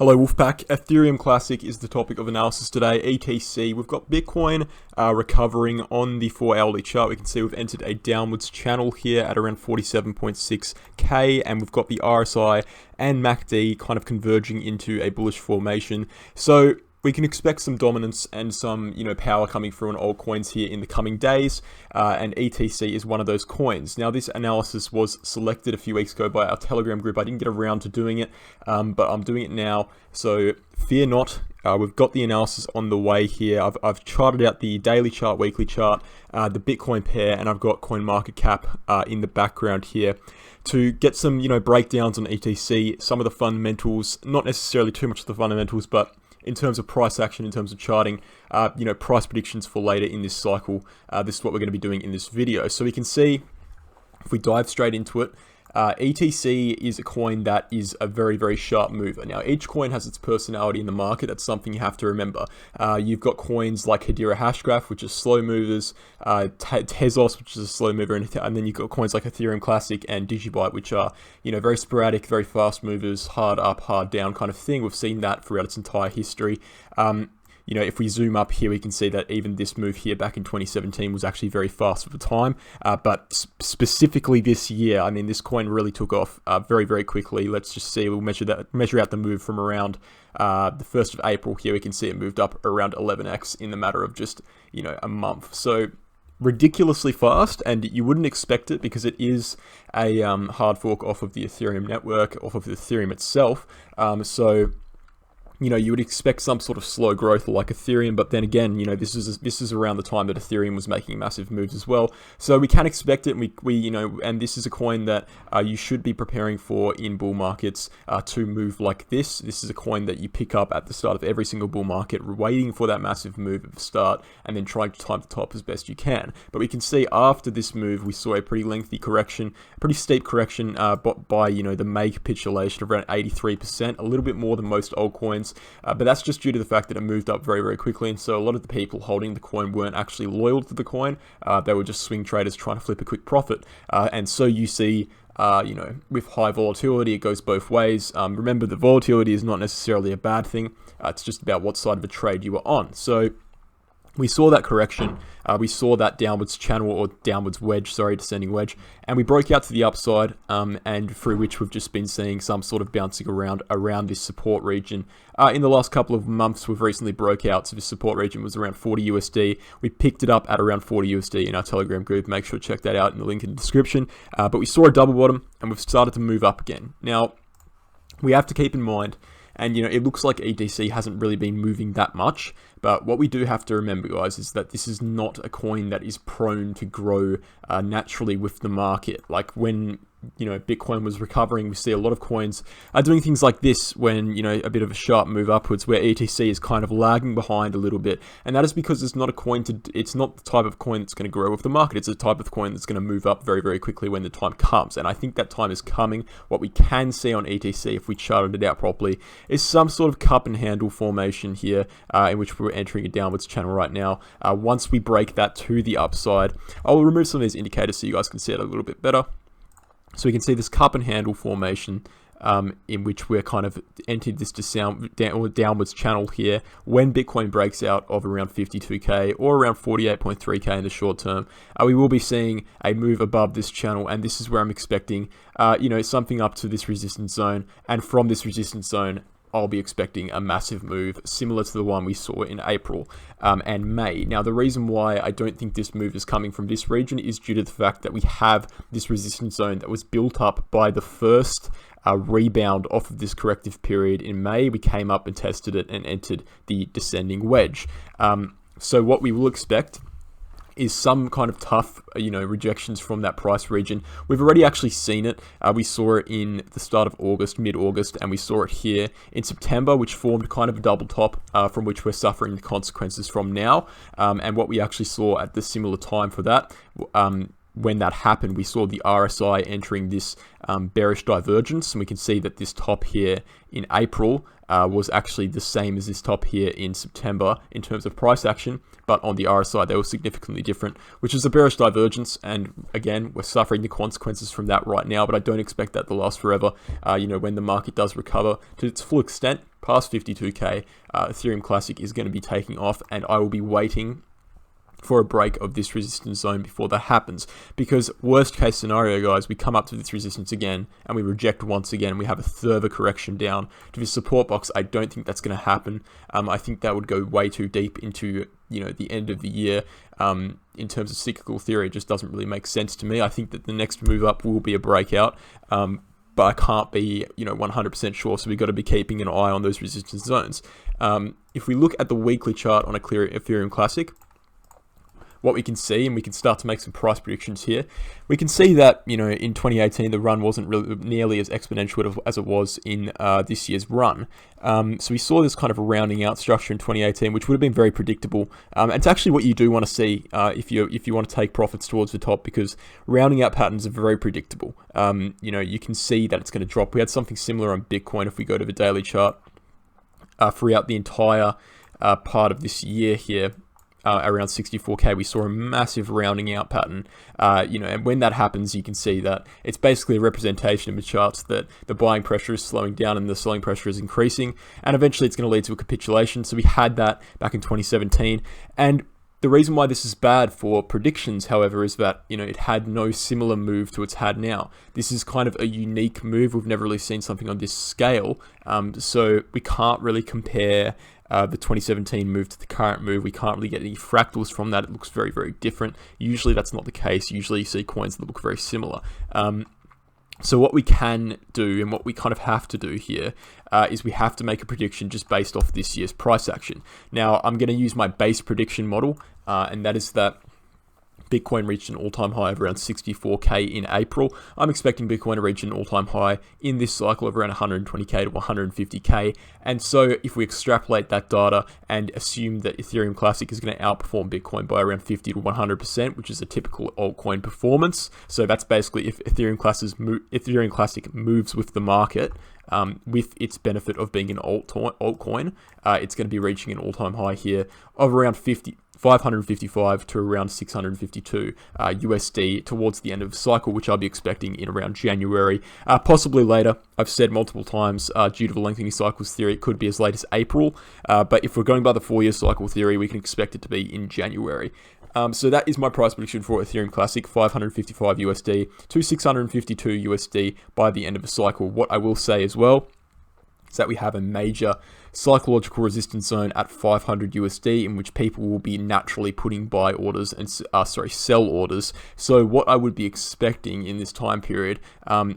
Hello Wolfpack, Ethereum Classic is the topic of analysis today, ETC. We've got Bitcoin recovering on the 4-hourly chart. We can see we've entered a downwards channel here at around 47.6k, and we've got the RSI and MACD kind of converging into a bullish formation. So we can expect some dominance and some, power coming through on altcoins here in the coming days, and ETC is one of those coins. Now, this analysis was selected a few weeks ago by our Telegram group. I didn't get around to doing it, but I'm doing it now, so fear not. We've got the analysis on the way here. I've charted out the daily chart, weekly chart, the Bitcoin pair, and I've got CoinMarketCap in the background here to get some, breakdowns on ETC, some of the fundamentals, not necessarily too much of the fundamentals, but in terms of price action, in terms of charting, price predictions for later in this cycle. This is what we're going to be doing in this video. So we can see, if we dive straight into it, ETC is a coin that is a very, very sharp mover. Now, each coin has its personality in the market. That's something you have to remember. You've got coins like Hedera Hashgraph, which is slow movers, Tezos, which is a slow mover, and then you've got coins like Ethereum Classic and Digibyte, which are, very sporadic, very fast movers, hard up, hard down kind of thing. We've seen that throughout its entire history. If we zoom up here, we can see that even this move here back in 2017 was actually very fast at the time. But specifically this year, this coin really took off very, very quickly. Let's just see. We'll measure out the move from around the 1st of April here. We can see it moved up around 11x in the matter of just, a month. So ridiculously fast, and you wouldn't expect it because it is a hard fork off of the Ethereum network, off of Ethereum itself. You would expect some sort of slow growth like Ethereum, but then again, this is around the time that Ethereum was making massive moves as well. So we can expect it, and and this is a coin that you should be preparing for in bull markets to move like this. This is a coin that you pick up at the start of every single bull market, waiting for that massive move at the start, and then trying to time the top as best you can. But we can see after this move, we saw a pretty lengthy correction, a pretty steep correction by the May capitulation of around 83%, a little bit more than most altcoins. But that's just due to the fact that it moved up very, very quickly, and so a lot of the people holding the coin weren't actually loyal to the coin. They were just swing traders trying to flip a quick profit. And so you see, with high volatility, it goes both ways. Remember, the volatility is not necessarily a bad thing. It's just about what side of a trade you are on. So we saw that correction, we saw that downwards channel, or downwards wedge, descending wedge, and we broke out to the upside, and through which we've just been seeing some sort of bouncing around this support region. In the last couple of months, we've recently broke out, so this support region was around 40 USD. We picked it up at around 40 USD in our Telegram group. Make sure to check that out in the link in the description. But we saw a double bottom, and we've started to move up again. Now, we have to keep in mind, and it looks like ETC hasn't really been moving that much, but what we do have to remember, guys, is that this is not a coin that is prone to grow naturally with the market. Like when Bitcoin was recovering, we see a lot of coins are doing things like this when, a bit of a sharp move upwards, where ETC is kind of lagging behind a little bit. And that is because it's not the type of coin that's going to grow with the market. It's a type of coin that's going to move up very, very quickly when the time comes. And I think that time is coming. What we can see on ETC, if we charted it out properly, is some sort of cup and handle formation here, in which we're entering a downwards channel right now. Once we break that to the upside, I'll remove some of these indicators so you guys can see it a little bit better. So we can see this cup and handle formation, in which we're kind of entered this downwards channel here. When Bitcoin breaks out of around 52k or around 48.3k in the short term, we will be seeing a move above this channel, and this is where I'm expecting, something up to this resistance zone, and from this resistance zone, I'll be expecting a massive move similar to the one we saw in April and May. Now, the reason why I don't think this move is coming from this region is due to the fact that we have this resistance zone that was built up by the first rebound off of this corrective period in May. We came up and tested it and entered the descending wedge. So what we will expect is some kind of tough, rejections from that price region. We've already actually seen it. We saw it in the start of August, mid-August, and we saw it here in September, which formed kind of a double top, from which we're suffering the consequences from now. And what we actually saw at the similar time for that, when that happened, we saw the RSI entering this bearish divergence, and we can see that this top here in April was actually the same as this top here in September in terms of price action, but on the RSI they were significantly different, which is a bearish divergence. And again, we're suffering the consequences from that right now, but I don't expect that to last forever. When the market does recover to its full extent, past 52k, Ethereum Classic is going to be taking off, and I will be waiting for a break of this resistance zone before that happens. Because worst case scenario, guys, we come up to this resistance again and we reject once again. We have a further correction down to this support box. I don't think that's going to happen. I think that would go way too deep into, you know, the end of the year. In terms of cyclical theory, it just doesn't really make sense to me. I think that the next move up will be a breakout. But I can't be, you know, 100% sure, so we've got to be keeping an eye on those resistance zones. If we look at the weekly chart on a clear Ethereum Classic, what we can see, and we can start to make some price predictions here, we can see that, you know, in 2018, the run wasn't really nearly as exponential as it was in this year's run. So we saw this kind of a rounding out structure in 2018, which would have been very predictable. It's actually what you do want to see if you want to take profits towards the top, because rounding out patterns are very predictable. You know, you can see that it's going to drop. We had something similar on Bitcoin if we go to the daily chart throughout the entire part of this year here. Around 64k, we saw a massive rounding out pattern, you know, and when that happens, you can see that it's basically a representation of the charts that the buying pressure is slowing down and the selling pressure is increasing, and eventually it's going to lead to a capitulation. So we had that back in 2017, and the reason why this is bad for predictions, however, is that, you know, it had no similar move to it's had now. This is kind of a unique move. We've never really seen something on this scale, so we can't really compare the 2017 move to the current move. We can't really get any fractals from that. It looks very, very different. Usually that's not the case. Usually you see coins that look very similar. So what we can do, and what we kind of have to do here, is we have to make a prediction just based off this year's price action. Now, I'm going to use my base prediction model, and that is that Bitcoin reached an all-time high of around 64k in April. I'm expecting Bitcoin to reach an all-time high in this cycle of around 120k to 150k. And so if we extrapolate that data and assume that Ethereum Classic is going to outperform Bitcoin by around 50 to 100%, which is a typical altcoin performance. So that's basically if Ethereum Classic moves with the market, with its benefit of being an altcoin, it's going to be reaching an all-time high here of around 555 to around 652 USD towards the end of the cycle, which I'll be expecting in around January, possibly later. I've said multiple times, due to the lengthening cycles theory, it could be as late as April, but if we're going by the 4-year cycle theory, we can expect it to be in January. So that is my price prediction for Ethereum Classic, 555 USD to 652 USD by the end of the cycle. What I will say as well is that we have a major psychological resistance zone at 500 USD, in which people will be naturally putting buy orders and sell orders. So what I would be expecting in this time period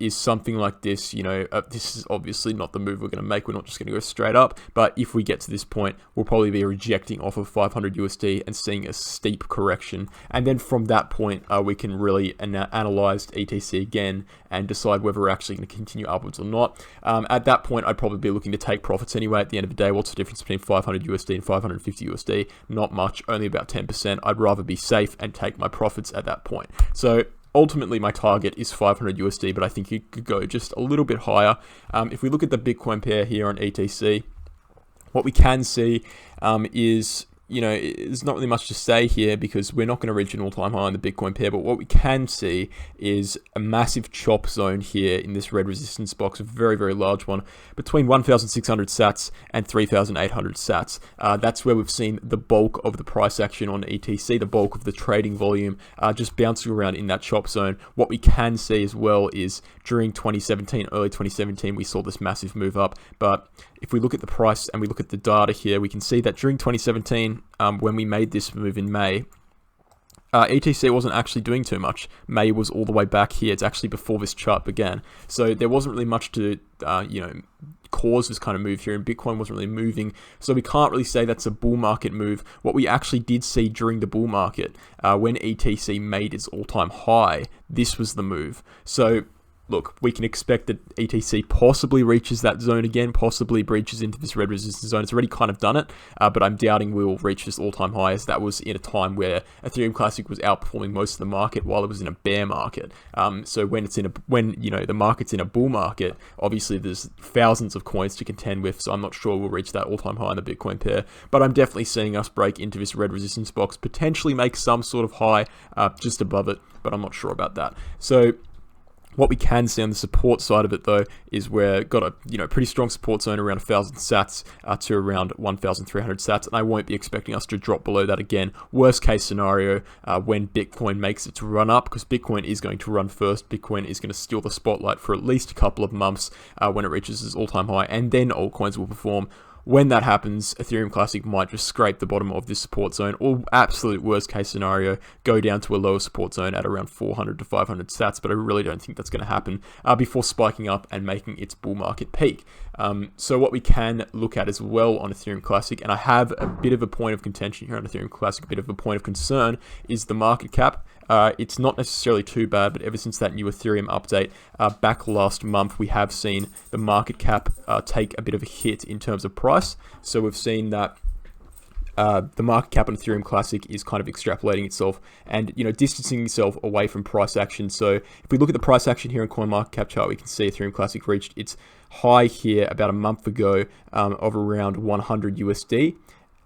is something like this. You know, this is obviously not the move we're going to make. We're not just going to go straight up, but if we get to this point, we'll probably be rejecting off of 500 USD and seeing a steep correction. And then from that point, we can really analyze ETC again and decide whether we're actually going to continue upwards or not. At that point, I'd probably be looking to take profits anyway. At the end of the day, what's the difference between 500 USD and 550 USD? Not much, only about 10%. I'd rather be safe and take my profits at that point. So ultimately, my target is 500 USD, but I think it could go just a little bit higher. If we look at the Bitcoin pair here on ETC, what we can see is, you know, there's not really much to say here because we're not going to reach an all-time high on the Bitcoin pair, but what we can see is a massive chop zone here in this red resistance box, a very, very large one, between 1,600 sats and 3,800 sats. That's where we've seen the bulk of the price action on ETC, the bulk of the trading volume, just bouncing around in that chop zone. What we can see as well is during 2017, early 2017, we saw this massive move up, but if we look at the price and we look at the data here, we can see that during 2017, when we made this move in May, ETC wasn't actually doing too much. May was all the way back here. It's actually before this chart began. So there wasn't really much to, you know, cause this kind of move here, and Bitcoin wasn't really moving. So we can't really say that's a bull market move. What we actually did see during the bull market, when ETC made its all-time high, this was the move. So look, we can expect that ETC possibly reaches that zone again, possibly breaches into this red resistance zone. It's already kind of done it, but I'm doubting we'll reach this all-time high, as that was in a time where Ethereum Classic was outperforming most of the market while it was in a bear market. So when you know the market's in a bull market, obviously there's thousands of coins to contend with. So I'm not sure we'll reach that all-time high in the Bitcoin pair, but I'm definitely seeing us break into this red resistance box, potentially make some sort of high just above it, but I'm not sure about that. So What we can see on the support side of it, though, is we're got a pretty strong support zone around 1,000 sats to around 1,300 sats, and I won't be expecting us to drop below that again. Worst case scenario, when Bitcoin makes its run up, because Bitcoin is going to run first. Bitcoin is going to steal the spotlight for at least a couple of months when it reaches its all-time high, and then altcoins will perform. When that happens, Ethereum Classic might just scrape the bottom of this support zone, or absolute worst case scenario, go down to a lower support zone at around 400 to 500 sats, but I really don't think that's going to happen before spiking up and making its bull market peak. So what we can look at as well on Ethereum Classic, and I have a bit of a point of contention here on Ethereum Classic, a bit of a point of concern, is the market cap. It's not necessarily too bad, but ever since that new Ethereum update back last month, we have seen the market cap take a bit of a hit in terms of price. So we've seen that the market cap on Ethereum Classic is kind of extrapolating itself and, distancing itself away from price action. So if we look at the price action here in CoinMarketCap chart, we can see Ethereum Classic reached its high here about a month ago of around 100 USD.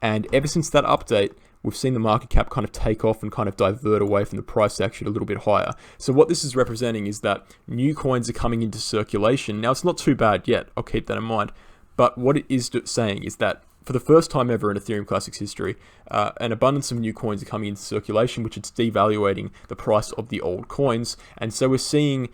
And ever since that update, we've seen the market cap kind of take off and kind of divert away from the price action a little bit higher. So what this is representing is that new coins are coming into circulation. Now, it's not too bad yet. I'll keep that in mind. But what it is saying is that for the first time ever in Ethereum Classic's history, an abundance of new coins are coming into circulation, which is devaluating the price of the old coins. And so we're seeing,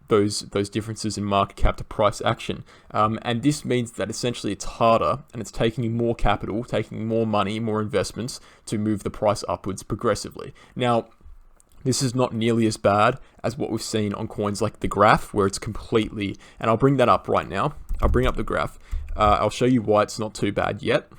those differences in market cap to price action. And this means that essentially it's harder and it's taking more capital, taking more money, more investments to move the price upwards progressively. Now, this is not nearly as bad as what we've seen on coins like the Graph, where it's completely, and I'll bring that up right now. I'll bring up the Graph. I'll show you why it's not too bad yet.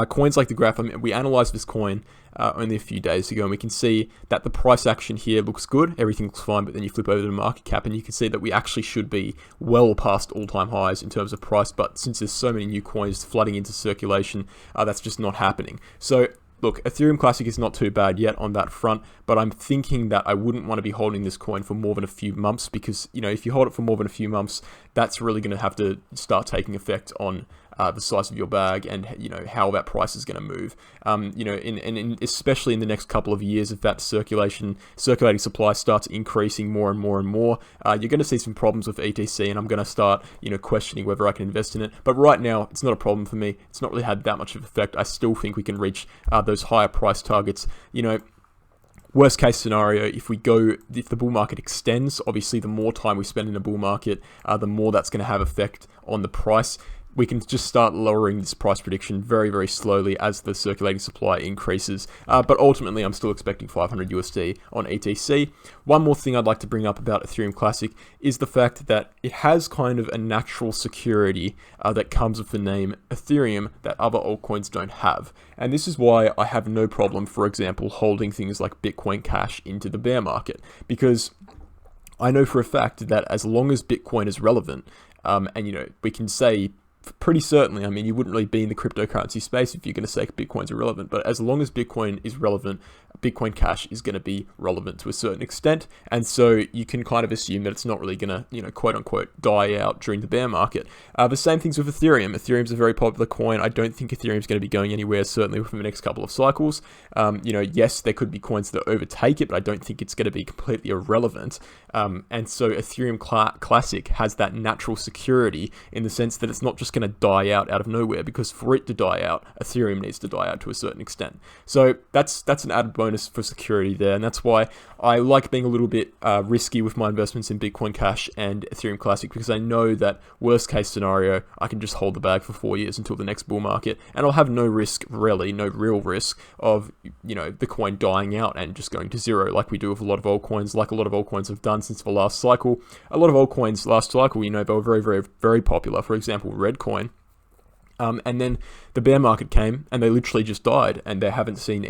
Coins like the Graph, we analyzed this coin only a few days ago, and we can see that the price action here looks good, everything looks fine, but then you flip over to the market cap and you can see that we actually should be well past all-time highs in terms of price, but since there's so many new coins flooding into circulation, that's just not happening. So look, Ethereum Classic is not too bad yet on that front, but I'm thinking that I wouldn't want to be holding this coin for more than a few months, because, if you hold it for more than a few months, that's really going to have to start taking effect on the size of your bag and, how that price is going to move. Especially in the next couple of years, if that circulating supply starts increasing more and more and more, you're going to see some problems with ETC, and I'm going to start, questioning whether I can invest in it. But right now, it's not a problem for me. It's not really had that much of an effect. I still think we can reach those higher price targets. Worst case scenario, if the bull market extends, obviously the more time we spend in a bull market, the more that's going to have effect on the price. We can just start lowering this price prediction very, very slowly as the circulating supply increases. But ultimately, I'm still expecting 500 USD on ETC. One more thing I'd like to bring up about Ethereum Classic is the fact that it has kind of a natural security that comes with the name Ethereum that other altcoins don't have. And this is why I have no problem, for example, holding things like Bitcoin Cash into the bear market. Because I know for a fact that as long as Bitcoin is relevant, we can say pretty certainly, you wouldn't really be in the cryptocurrency space if you're going to say Bitcoin's irrelevant, but as long as Bitcoin is relevant, Bitcoin Cash is going to be relevant to a certain extent, and so you can kind of assume that it's not really going to, quote unquote, die out during the bear market. The same things with Ethereum. Ethereum's a very popular coin. I don't think Ethereum's going to be going anywhere, certainly within the next couple of cycles. Yes, there could be coins that overtake it, but I don't think it's going to be completely irrelevant. And so Ethereum Classic has that natural security in the sense that it's not just going to die out of nowhere, because for it to die out, Ethereum needs to die out to a certain extent. So that's an added bonus for security there, and that's why I like being a little bit risky with my investments in Bitcoin Cash and Ethereum Classic, because I know that worst case scenario, I can just hold the bag for 4 years until the next bull market, and I'll have no risk, really, no real risk of, the coin dying out and just going to zero, like we do with a lot of altcoins, like a lot of altcoins have done since the last cycle. A lot of altcoins last cycle, they were very, very, very popular. For example, Redcoin. And then the bear market came and they literally just died, and they haven't seen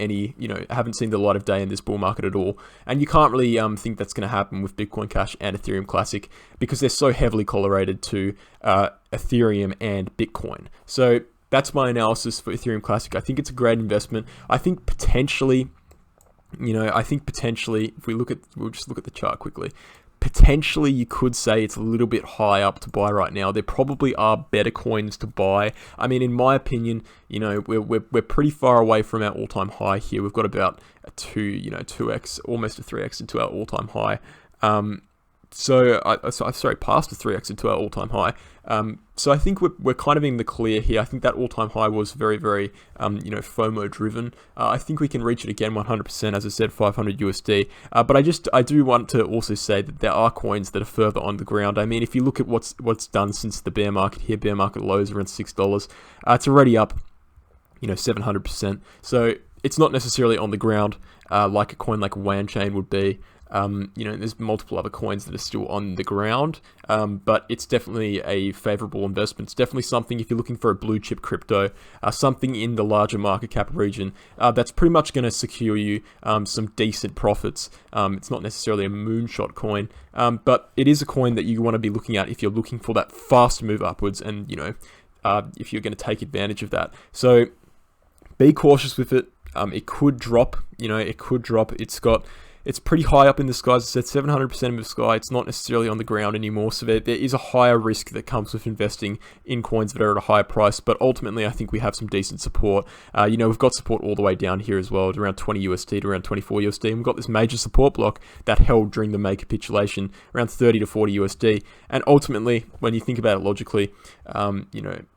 haven't seen the light of day in this bull market at all. And you can't really think that's going to happen with Bitcoin Cash and Ethereum Classic, because they're so heavily correlated to Ethereum and Bitcoin. So that's my analysis for Ethereum Classic. I think it's a great investment. I think potentially, if we'll just look at the chart quickly. Potentially, you could say it's a little bit high up to buy right now. There probably are better coins to buy. In my opinion, we're pretty far away from our all-time high here. We've got about a 2x, almost a 3x into our all-time high. Sorry, past the 3x into our all-time high. So I think we're kind of in the clear here. I think that all-time high was very, very, FOMO driven. I think we can reach it again 100%, as I said, 500 USD. But I do want to also say that there are coins that are further on the ground. I mean, if you look at what's done since the bear market here, bear market lows around $6, it's already up, 700%. So it's not necessarily on the ground like a coin like Wan Chain would be. There's multiple other coins that are still on the ground, but it's definitely a favorable investment. It's definitely something, if you're looking for a blue chip crypto, something in the larger market cap region, that's pretty much going to secure you some decent profits. It's not necessarily a moonshot coin, but it is a coin that you want to be looking at if you're looking for that fast move upwards, and if you're going to take advantage of that. So be cautious with it. It could drop. It could drop. It's pretty high up in the sky. As I said, 700% of the sky. It's not necessarily on the ground anymore. So there is a higher risk that comes with investing in coins that are at a higher price. But ultimately, I think we have some decent support. We've got support all the way down here as well, at around 20 USD to around 24 USD. And we've got this major support block that held during the May capitulation, around 30 to 40 USD. And ultimately, when you think about it logically,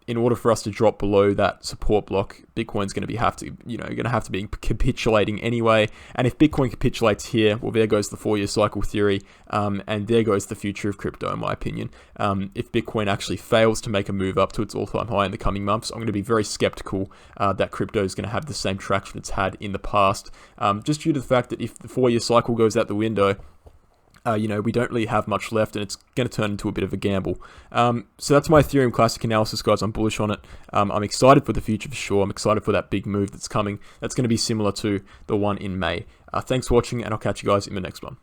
in order for us to drop below that support block, Bitcoin's going to have to be capitulating anyway. And if Bitcoin capitulates here, well, there goes the 4-year cycle theory, and there goes the future of crypto, in my opinion. If Bitcoin actually fails to make a move up to its all-time high in the coming months, I'm going to be very skeptical that crypto is going to have the same traction it's had in the past, just due to the fact that if the 4-year cycle goes out the window, we don't really have much left, and it's going to turn into a bit of a gamble. So that's my Ethereum Classic analysis, guys. I'm bullish on it. I'm excited for the future for sure. I'm excited for that big move that's coming. That's going to be similar to the one in May. Thanks for watching, and I'll catch you guys in the next one.